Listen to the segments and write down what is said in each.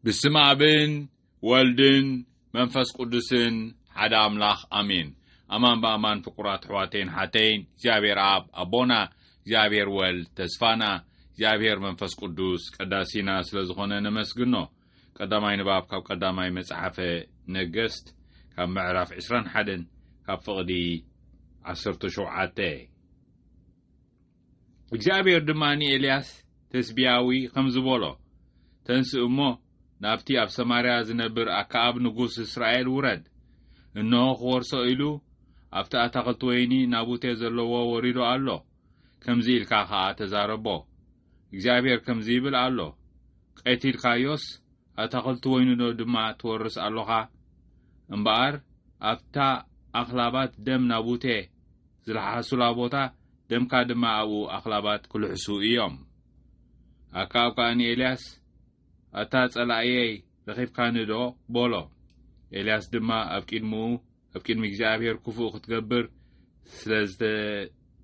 بسم أبن والدن منفس قدسن حدا أملاخ أمين أمان بأمان فقرات حواتين حتين زابير آب أبونا زابير وال تسفانا زابير منفس قدس قداسينا سلزخونا نمسجنو قدامي نباب كاب قدامي مسحفة نجست كاب معرف 20 حدن كاب فقدي 10 شوعاتي زابير دماني إلياس تسبياوي خمز بولو تنس أمو نافتي أب سماريا زنبر أكاب نقوس إسرائيل ورد إنه خورسو إلو أفتا أتاقلتويني نابوتي زلوو وريدو ألو كمزي الكاخا أتزاربو إجابير كمزي بالألو قيتي الكايوس أتاقلتوينو نو دماء تورس ألوها انبار أفتا أخلابات دم نابوتي زلحا سلابوتا دم كادما أو أخلابات كل حسوئيهم أكاب كاني إلياس أتاس على رخيب كاندو بولو إلياس دما أبكين مجزابير كفو ختقبر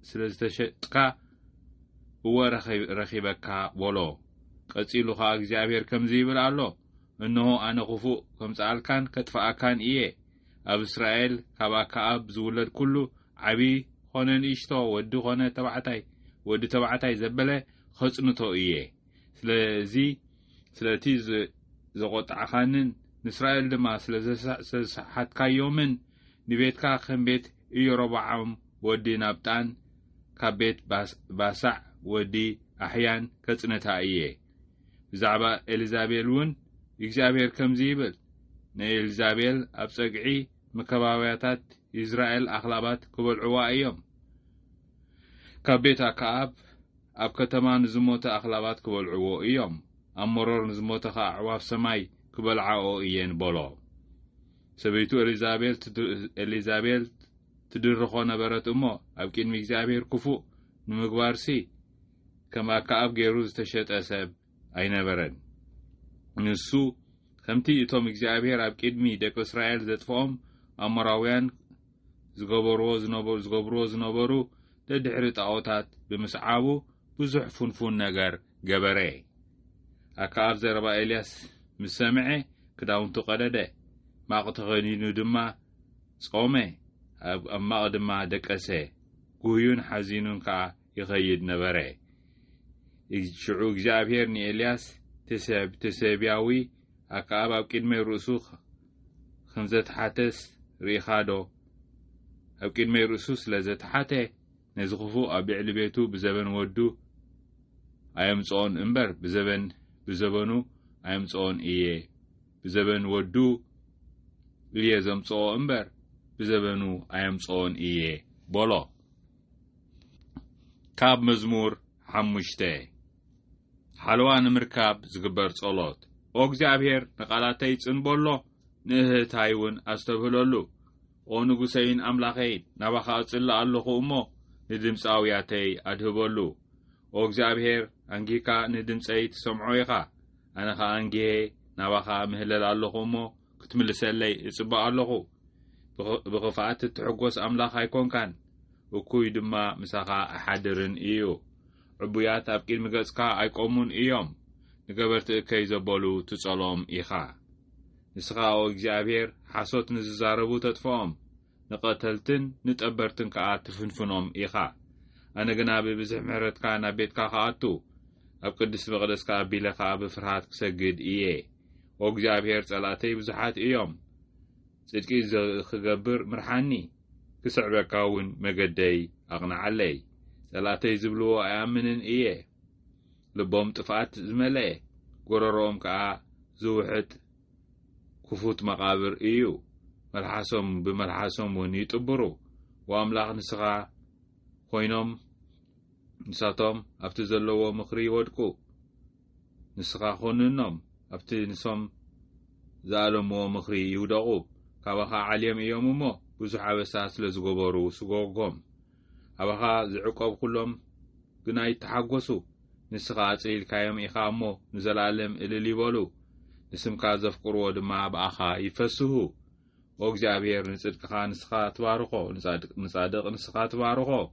سلزت شتقا هو رخيبك بولو قتيلو خا مجزابير كم زيبل علو إنه أنا كفو كم سأل كان كتفا كان أب إسرائيل كباكا أب زولد كله عبي خونن إشتو ودو خونن تبعتاي زبله خصنتو سلتي زغط عخانن نسرائيل دما سلزحات كايومن نبيتكا خم بيت يربعهم ودي نابتان كبيت باسع ودي أحيان كتنتا زعبا إليزابيلون إكزابير كم زيبل ني إليزابيل أبسقعي مكباوياتات إسرائيل أخلابات كبل عوائيهم كبيتا كأب أب كتمان زموتا أخلابات كبل عوائيهم أمرور نزموتها عواف سماي كبلعاو إيين بولو سبيتو إليزابيل تدرخونا برات أمو أبكين ميزابير كفو نمقبارسي كما كأب جيروز تشت أساب أين برد نسو خمتي إتو ميزابير أبكين مي ديكو إسرائيل زدفهم أمراويان زغبرو زنبرو تدحرت عوتات بمسعابو بزح فنفون نجار جبري أكاب زربا إلياس مسامعي كداون تقدده ما قتغنينو دما صومي أما قدما دكسي قويون حزينون كا يغيد نبري شعوك جابيرني إلياس تسابياوي أكاب أبكين مي رسوخ خمزة حاتس ريخادو أبكين مي رسوس لزت حاتي نزغفو أبيع لبيتو بزبن ودو أيمصون إمبر بزبنو أيمصون بزبن ودو ليه زمصو إمبر بزبنو أيمصون بولو كاب مزمور حمشتي حلوان مركاب زغبر صلوت أوغزابير نقالاتي صنبولو نهتايون أستبهلولو او نغسين أملاخين نبخا صلى الله أمو ندمصاوياتي أدهبولو أوغزابير أنجيكا ندمصي تسمعويخا أنا خا أنجي نبخا مهلل الله أمو كتملسلي يصبع الله بغفات تحقوس أملاخ يكون كان وكوي دما مساخا أحدرن عبويات أبكين مغسكا أيقومون نقبرت كيزبولو تصالوم إيخا نسخا أوغزابير حاسوت نززاربو تدفوم نقتلتن نتقبرتن كا تفنفنوم إيخا أنا جنابي بزح محرت كانا بيت كاخاتو أب قدس بقدس كابيلا خاب فرحات كسجد وجابير صلاتي بزحات صدقي خجبر مرحاني كسعب كاون مجدي أغنى علي صلاتي زبلو أيامن لبوم طفات زملاء قرروم كا زوحت كفوت مقابر ملحسهم بملحسهم ونيتبرو وأملاخ نسخا خوينهم نساتهم أفتي زلوا مخري ودكو نسخا خوننهم أفتي نسهم زالمو مخري يودقو كابخا عليم مو بزح عبساس لزغبرو سغوغم أبخا زعقوب كلهم قناي تحقوسو نسخا أصيل كايم إخامو نزلالم إلي بولو نسم كازف قرود ما بأخا يفسهو وغزابير نصدقها نسخا تبارخو نصادق نسخا تبارخو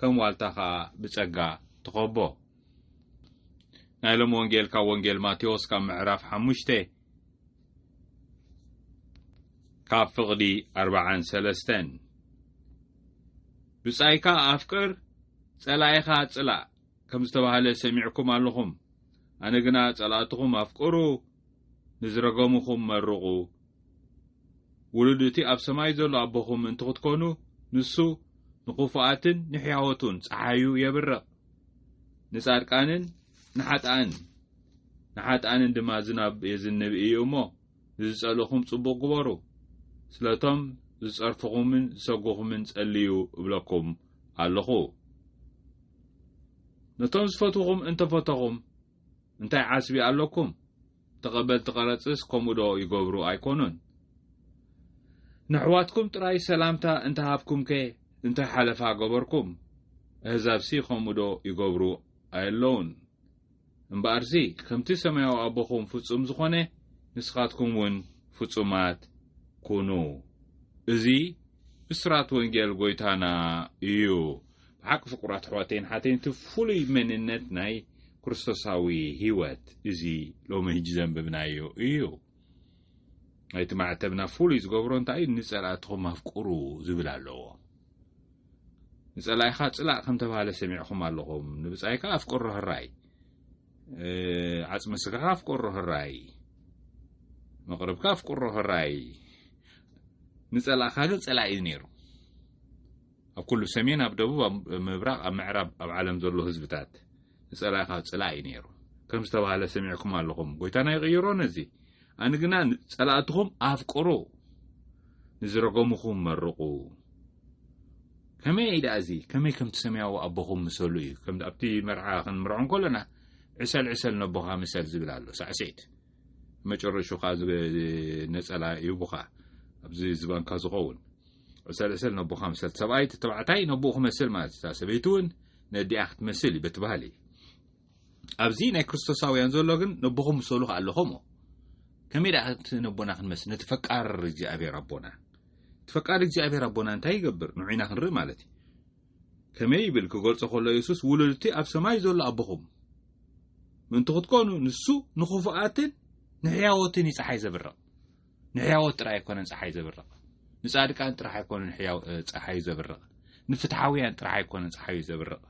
كم والتخا بتشجع تقبو نعلم وانجيل كا وانجيل ماتيوس كم معرف حمشته كاب فقدي 43 بسايكا أفكر صلايخا صلا كم استبهال سمعكم اللهم أنا جنا صلاتكم أفكروا نزرقومكم مرقوا ولدتي أب سماي زل أبوكم أنتوا تكونوا نسو نخوفات نحياوتون صحيو يبرق نساركانن نحات آن دما زناب يزنب إيومو زسألوكم صبو قبارو سلاتم زسأرفقومن ساقوكمن سأليو بلاكم اللخو نتم زفتوكم انت فتاكم انت عاسبي اللكم تقبل تقرأتس كومودو يقبرو ايكونون نحواتكم تراي سلامتا انت هابكم كي انت حلفا قبركم هزابسي كومودو يقبرو ايلون امبارزي خمتي سمايو أبوكم فتصم زخونة نسخاتكم ون فتصمات كونو ازي بسرات ونجل قويتانا ايو بحق فقرات حواتين حاتين تفولي من النت ناي كريستوساوي هيوات ازي لو ما هيجزن ببنايو ايو ايت معتبنا فولي زقبرون تاي نسألاتهم مفقرو زبلالو نسأل خاص لا خم تبع سمعكم اللهم نبصايك افقره الراي عصم سغا افقره الراي مقرب كاف قره الراي نسأل خاص صلا ينيرو كل سمين ابدبو مبراق معرب عالم زلو حزبتات نسأل خاص صلا ينيرو كم تبع سمعكم اللهم قويتانا يغيرون زي انا جنا صلاتهم افقرو نزرقومكم مرقو كما يدازي كما كم تسمعوا أبوهم مسولي كم أبتي مرعى خن مرعون كلنا عسل نبوها مسل زبلالو سعسيت ما تشرشوا خاز نسأل يبوها أبزي زبان كازغون عسل نبوها مسل سبعيت تبعتاي نبوها مسل ما سبيتون ندي أخت مسلي بتبالي أبزي نكريستوساوي ينزل لكن نبوهم مسولو اللهم كما يدأت نبونا خن مسل نتفكر رجع أبي ربنا تفكر እግዚአብሔር አቦና እንታይ ይገብር ንዑና ክንርኢ ማለት ከመይ ይብል ክገልጾ ከሎ ኢየሱስ ውሉድቲ ኣብ ሰማይ ዘሎ ኣቦኹም ምን ትኽትኮኑ ንሱ ንኹፉኣትን ንሕያወትን ይፀሓይ ዘብርቕ ንሕያወት ጥራይ ኣይኮነን ፀሓይ ዘብርቕ ንጻድቃን ጥራይ ኣይኮነን ሕያው ፀሓይ ዘብርቕ ንፍትሓውያን ጥራይ ኣይኮነን ፀሓይ ዘብርቕ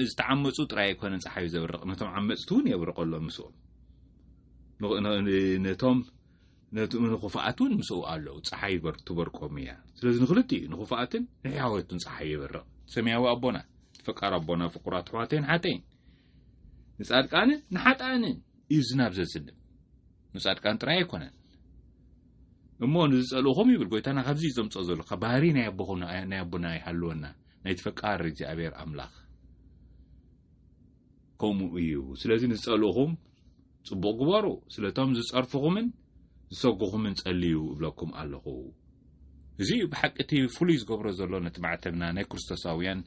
ዝተዓመፁ ጥራይ ኣይኮነን ፀሓይ ዘብርቕ ነቶም ዓመፅቲ እውን የብርቐሎ ምስኦም ነቶም نخفاتون مسو الله صحي تبرقوميا ስለዚህ ንኽልቲ ንኹፋትን ንሕያወትን ፀሓይ ይበርቕ ሰማያዊ ኣቦና ፍቃር ኣቦና ፍቁራት ሕዋቴን ሓቴን ንጻድቃን ንሓጣን እዩ ዝናብ ዘዝንብ ንጻድቃን ጥራይ ኣይኮነን እሞ ንዝጸልኹም ይብል ጎይታና ካብዚ ዘምጾ ዘሎ ከባህሪ ናይ ኣቦኹና ናይ ኣቦና ይሃልወና ናይ ፍቃር እግዚአብሔር ኣምላኽ ከምኡ እዩ ስለዚህ ንዝጸልኹም ጽቡቕ ግበሩ ስለቶም ዝጸርፍኹምን ዝሰጉኹም እንጸልዩ ብለኩም ኣለኹ እዚ ብሓቅቲ ፍሉይ ዝገብሮ ዘሎ ነቲ ማዕተብና ናይ ክርስቶሳውያን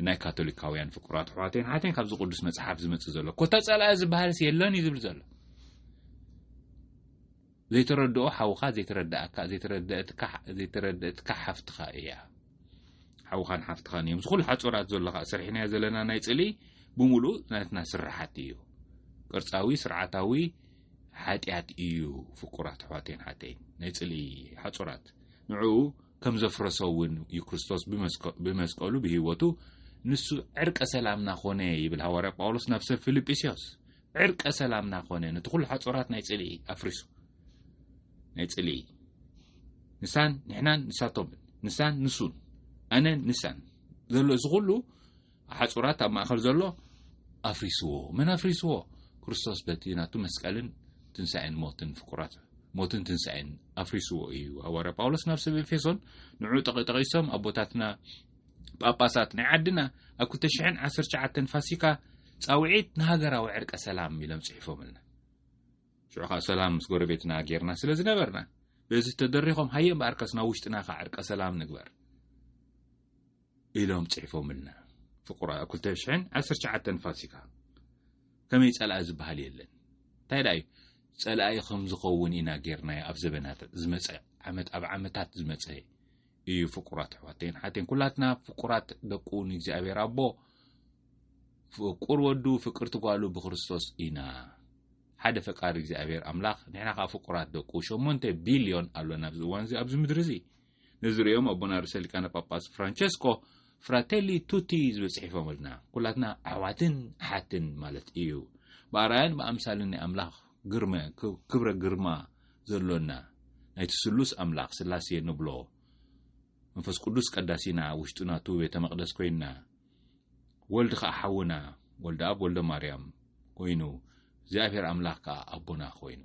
ናይ ካቶሊካውያን ፍቁራት ሕዋቴን ሓቴን ካብዚ ቅዱስ መጽሓፍ ዝመጽእ ዘሎ ኮታ ጸላእ ዝበሃልስ የለን እዩ ዝብል ዘሎ ዘይተረድኦ ሓውኻ ዘይተረድእትካ ሓፍትኻ እያ ሓውኻን ሓፍትኻን እዮም ዝኹሉ ሓጾራት ዘለኻ ስርሕና ዘለና ናይ ጽሊ ብምሉእ ናትና ስራሓት እዩ ቅርጻዊ ስርዓታዊ ሓጢያት እዩ ፍቁራት ሕዋቴን ሓቴን ናይ ጽሊ ሓጾራት ንዑ ከም ዘፍረሰውን ክርስቶስ ብመስቀሉ ብህይወቱ ንሱ ዕርቀ ሰላምና ኾነ ይብል ሐዋርያ ጳውሎስ ናብ ሰብ ፊልጵስዮስ ዕርቀ ሰላምና ኾነ ነቲ ኩሉ ሓጾራት ናይ ጽሊ ኣፍሪሱ ናይ ጽሊ ንሳን ንሕናን ንሳቶም ንሳን ንሱን ኣነ ንሳን ዘሎ ዝኹሉ ሓጾራት ኣብ ማእኸል ዘሎ ኣፍሪስዎ መን ኣፍሪስዎ ክርስቶስ በቲ ናቱ መስቀልን ትንሣኤን ሞትን ፍቁራት ሞትን ትንሣኤን ኣፍሪስዎ እዩ ሐዋርያ ጳውሎስ ናብ ሰብ ኤፌሶን ንዑ ጠቂሶም ኣቦታትና ጳጳሳት ናይ ዓድና ኣብ 2019 ፋሲካ ጻውዒት ንሃገራዊ ዕርቀ ሰላም ኢሎም ጽሒፎምልና ሽዑኻ ሰላም ምስ ጎረቤትና ጌርና ስለ ዝነበርና በዚ ተደሪኾም ሃየ እምበኣርከስና ውሽጥና ኸ ዕርቀ ሰላም ንግበር ኢሎም ጽሒፎምልና ፍቁራ 2019 ፋሲካ ከመይ ጸላእ ዝበሃል የለን እንታይ ዳ እዩ ጸላእ ከም ዝኸውን ኢና ጌርና ኣብ ዘበናት ዝመጽ ዓመት ኣብ ዓመታት ዝመጽ እዩ ፍቁራት ሕዋቴን ሓቴን ኩላትና ፍቁራት ደቁን እግዚአብሔር ኣቦ ፍቁር ወዱ ፍቅር ትጓሉ ብክርስቶስ ኢና حدا فقار እግዚአብሔር አምላኽ ንሕና ካ ፍቁራት ደቁ 8 ቢልዮን አሎና ብዝዋን እዚ ኣብዚ ምድሪ እዚ ነዝሪኦም ኣቦና ርእሰ ሊቃነ ጳጳስ ፍራንቸስኮ ፍራቴሊ ቱቲ ዝብጽሕፎምልና ኩላትና ኣሕዋትን ኣሓትን ማለት እዩ ባራያን በአምሳልን ኣምላኽ ግርመ ክብረ ግርማ ዘሎና ናይቲ ስሉስ ኣምላኽ ስላሴ ንብሎ መንፈስ ቅዱስ ቀዳሲና ውሽጡና ቱ ቤተ መቅደስ ኮይና ወልድ ካ ሓውና ወልድ አብ ወልድ ማርያም ኮይኑ እግዚአብሔር አምላኽ ካ አቦና ኮይኑ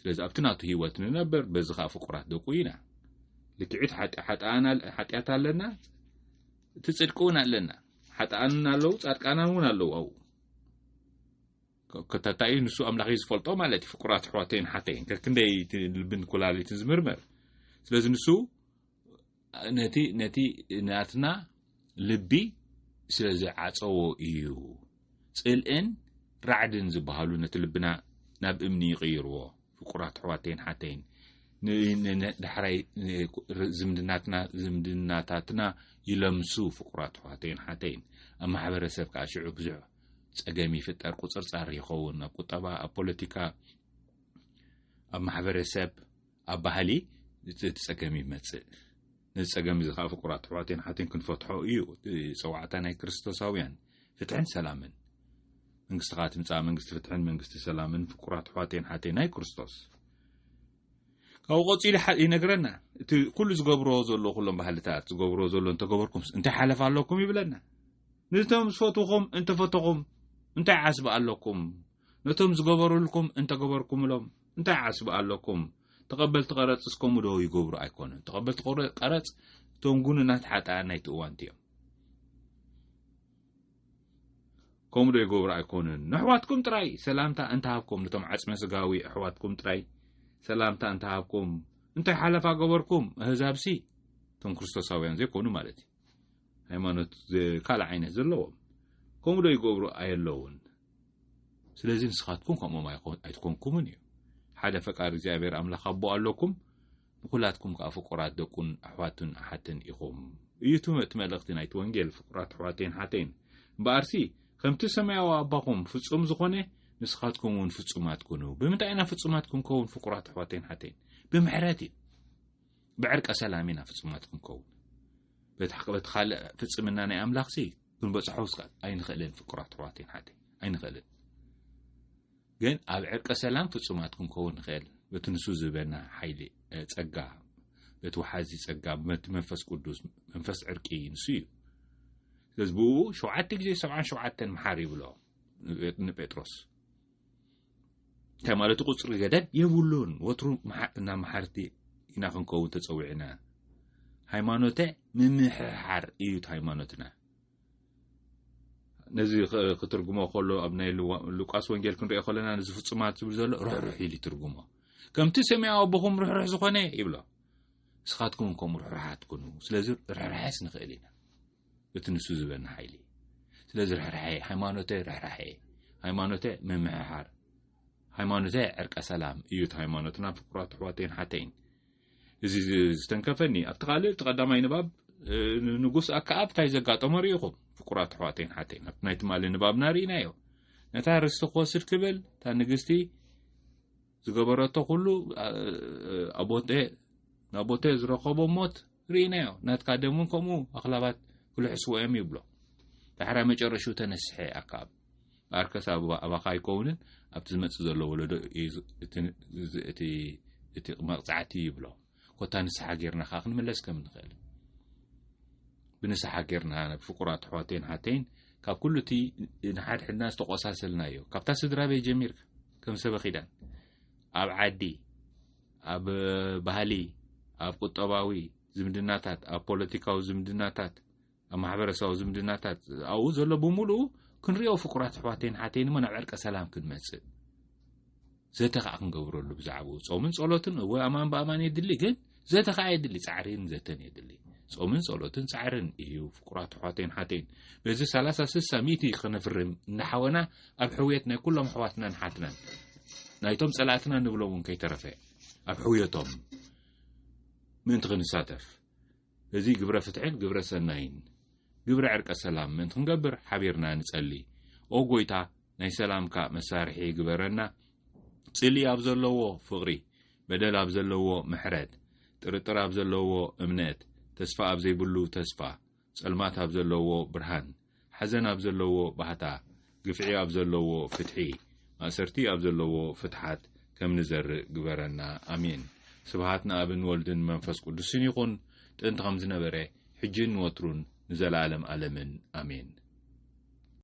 ስለዚ ኣብትናቱ ህይወት ነበር በዚ ካ ፍቁራት ደቁ ኢና ልክዕት ኃጢአት ኣለና ትጽድቁን ኣለና ኃጢአን ኣለው ጻድቃናን ኣለው ኣው ከተታይ ንሱ አምላኽ ይዝፈልጦ ማለት ፍቁራት ሕዋተይን ሓተይን ከክንደይ ልብን ኩላሊትን ዝምርመር ስለዚ ንሱ ነቲ ናትና ልቢ ስለዚ ዓፀዎ እዩ ጽልእን ራዕድን ዝበሃሉ ነቲ ልብና ናብ እምኒ ይቕይርዎ ፍቁራት ሕዋተይን ሓተይን ንድሕራይ ዝምድናታትና ይለምሱ ፍቁራት ሕዋተይን ሓተይን ኣብ ማሕበረሰብ ከዓ ሽዑ ብዙሕ ጸገም ይፍጠር ቁፅርጻር ይኸውን ኣብ ቁጠባ ኣብ ፖለቲካ ኣብ ማሕበረሰብ ኣብ ባህሊ ጸገም ይመጽእ ንጸገም እዚ ከዓ ፍቁራት ሕዋተይን ሓተይን ክንፈትሖ እዩ ጽዋዕታ ናይ ክርስቶሳውያን ፍትሕን ሰላምን መንግስቲ ካ ትምጻእ መንግስቲ ፍትሕን መንግስቲ ሰላምን ፍቁራት ሕዋተይን ሓተይን ናይ ክርስቶስ ካብ ቆጽሊ ይነግረና እቲ ኩሉ ዝገብሮ ዘሎ ኩሎም ባህልታት ዝገብሮ ዘሎ እንተገበርኩም እንታይ ሓለፍ ኣለኩም ይብለና ነቶም ዝፈትኹም እንተፈትኹም እንታይ ዓስብ ኣለኩም ነቶም ዝገበሩልኩም እንተገበርኩምሎም እንታይ ዓስብ ኣለኩም ተቀበልቲ ቀረጽ እስከሙ ዶ ይገብሩ ኣይኮነን ተቀበልቲ ቀረጽ ቶም ጉንናት ሓጣን ናይቲ እዋን እዮም ከምኡ ዶ ይገብሩ ኣይኮነን ንሕዋትኩም ጥራይ ሰላምታ እንተሃብኩም ነቶም ዓጽመ ስጋዊ ኣሕዋትኩም ጥራይ ሰላምታ እንተሃብኩም እንታይ ሓለፋ ገበርኩም ህዛብሲ ቶም ክርስቶሳውያን ዘይኮኑ ማለት እዩ ሃይማኖት ካልእ ዓይነት ዘለዎም ከምኡ ዶ ይገብሩ ኣየለውን ስለዚ ንስኻትኩም ከምኦም ኣይትኮንኩምን እዩ ሓደ ፈቃድ እግዚአብሔር አምላኽ ኣቦ ኣለኩም ኩላትኩም ከዓ ፍቁራት ደቁን ኣሕዋትን ኣሓትን ኢኹም እዩ እቲ መልእኽቲ ናይቲ ወንጌል ፍቁራት ሕዋተይን ሓተይን እምበኣርሲ ከምቲ ሰማያዊ ኣባኹም ፍጹም ዝኾነ ንስኻትኩም እውን ፍጹማት ኩኑ ብምንታይ ኢና ፍጹማት ክንከውን ፍቁራት ሕዋተይን ሓተይን ብምሕረት እዩ ብዕርቀ ሰላም ኢና ፍጹማት ክንከውን በቲ ካልእ ፍጽምና ናይ ኣምላኽሲ ክንበጽሖስ ኣይንኽእልን ፍቁራት ሕዋተይን ሓተይን ኣይንኽእልን ግን ኣብ ዕርቀ ሰላም ፍጹማት ክንከውን ንኽእል በቲ ንሱ ዝህበና ሓይሊ ጸጋ በቲ ወሓዚ ጸጋ በቲ መንፈስ ቅዱስ መንፈስ ዕርቂ ንሱ እዩ ስለዚ ብኡ 7 ግዜ 77 መሓር ይብሎ ንጴጥሮስ ከማለቱ ቁጽሪ ገደብ የብሉን ወትሩ እና መሓርቲ ኢና ክንከውን ተጸዊዕና ሃይማኖተ ምምሕሓር እዩ ሃይማኖትና ነዚ ክትርጉሞ ከሎ ኣብ ናይ ሉቃስ ወንጌል ክንሪኦ ከለና ነዚ ፍጹማት ዝብል ዘሎ ርሕሩሕ ኢሉ ትርጉሞ ከምቲ ሰማያዊ ኣቦኹም ርሕሩሕ ዝኾነ ይብሎ ንስኻትኩም ከምኡ ርሕሩሓት ኩኑ ስለዚ ርሕራሕስ ንኽእል ኢና እቲ ንሱ ዝበና ሓይሊ ስለዚ ርሕራሕ ሃይማኖተ ርሕራሕ ሃይማኖተ ምምሕሓር ሃይማኖተ ዕርቀ ሰላም እዩ ሃይማኖትና ፍቁራት ሕዋተይን ሓተይን እዚ ዝተንከፈኒ ኣብቲ ካልእ ተቐዳማይ ንባብ ንጉስ ኣክዓብ እንታይ ዘጋጠሞ ርኢኹም ፍቁራት ሕዋተይን ሓተይን ኣብቲ ናይቲ ማሊ ንባብና ርኢናዮ ነታ ርስቲ ክወስድ ክብል እታ ንግስቲ ዝገበረቶ ኩሉ ናቦቴ ዝረኸቦ ሞት ርኢናዮ ናትካ ደሙን ከምኡ ኣኽላባት ክልሕስዎ እዮም ይብሎ ድሕራይ መጨረሹ ተነስሐ ኣክዓብ ኣርከስ ኣባኻ ኣይከውንን ኣብቲ ዝመጽእ ዘሎ ወለዶ እቲ መቕጻዕቲ ይብሎ ኮታ ንስሓ ጌርና ካ ክንመለስ ከም ንኽእል ብንስሓ ጌርና ፍቁራት ሕዋተይን ሓተይን ካብ ኩሉ እቲ ንሓድሕድና ዝተቆሳሰልናዮ ካብታ ስድራ ቤት ጀሚርካ ከም ሰበ ኺዳን ኣብ ዓዲ ኣብ ባህሊ ኣብ ቁጠባዊ ዝምድናታት ኣብ ፖለቲካዊ ዝምድናታት ኣብ ማሕበረሰባዊ ዝምድናታት ኣብኡ ዘሎ ብምሉኡ ክንሪኦ ፍቁራት ሕዋተይን ሓተይን ናብ ዕርቀ ሰላም ክንመጽእ ዘተ ከዓ ክንገብረሉ ብዛዕባኡ ጾምን ጸሎትን ወይ ኣማን በኣማን የድሊ ግን ዘተ ከዓ የድሊ ጻዕርን ዘተን የድሊ ጾምን ጸሎትን ጻዕርን እዩ ፍቁራት ሕዋተይን ሓተይን በዚ 36 ሚእቲ ክነፍርም እናሓወና ኣብ ሕውየት ናይ ኩሎም ሕዋትናን ሓትናን ናይቶም ጸላእትና ንብሎም እውን ከይተረፈ ኣብ ሕውየቶም ምእንቲ ክንሳተፍ እዚ ግብረ ፍትሕን ግብረ ሰናይን ግብረ ዕርቀ ሰላም ምእንቲ ክንገብር ሓቢርና ንጸሊ ኦ ጎይታ ናይ ሰላምካ መሳርሒ ግበረና ጽሊ ኣብ ዘለዎ ፍቕሪ በደል ኣብ ዘለዎ ምሕረት ጥርጥር ኣብ ዘለዎ እምነት ተስፋ ኣብ ዘይብሉ ተስፋ ጸልማት ኣብ ዘለዎ ብርሃን ሓዘን ኣብ ዘለዎ ባህታ ግፍዒ ኣብ ዘለዎ ፍትሒ ማእሰርቲ ኣብ ዘለዎ ፍትሓት ከም ንዘርእ ግበረና ኣሜን ስብሃት ንኣብን ወልድን መንፈስ ቅዱስን ይኹን ጥንት ከም ዝነበረ ሕጅን ወትሩን ንዘላለም ዓለምን ኣሜን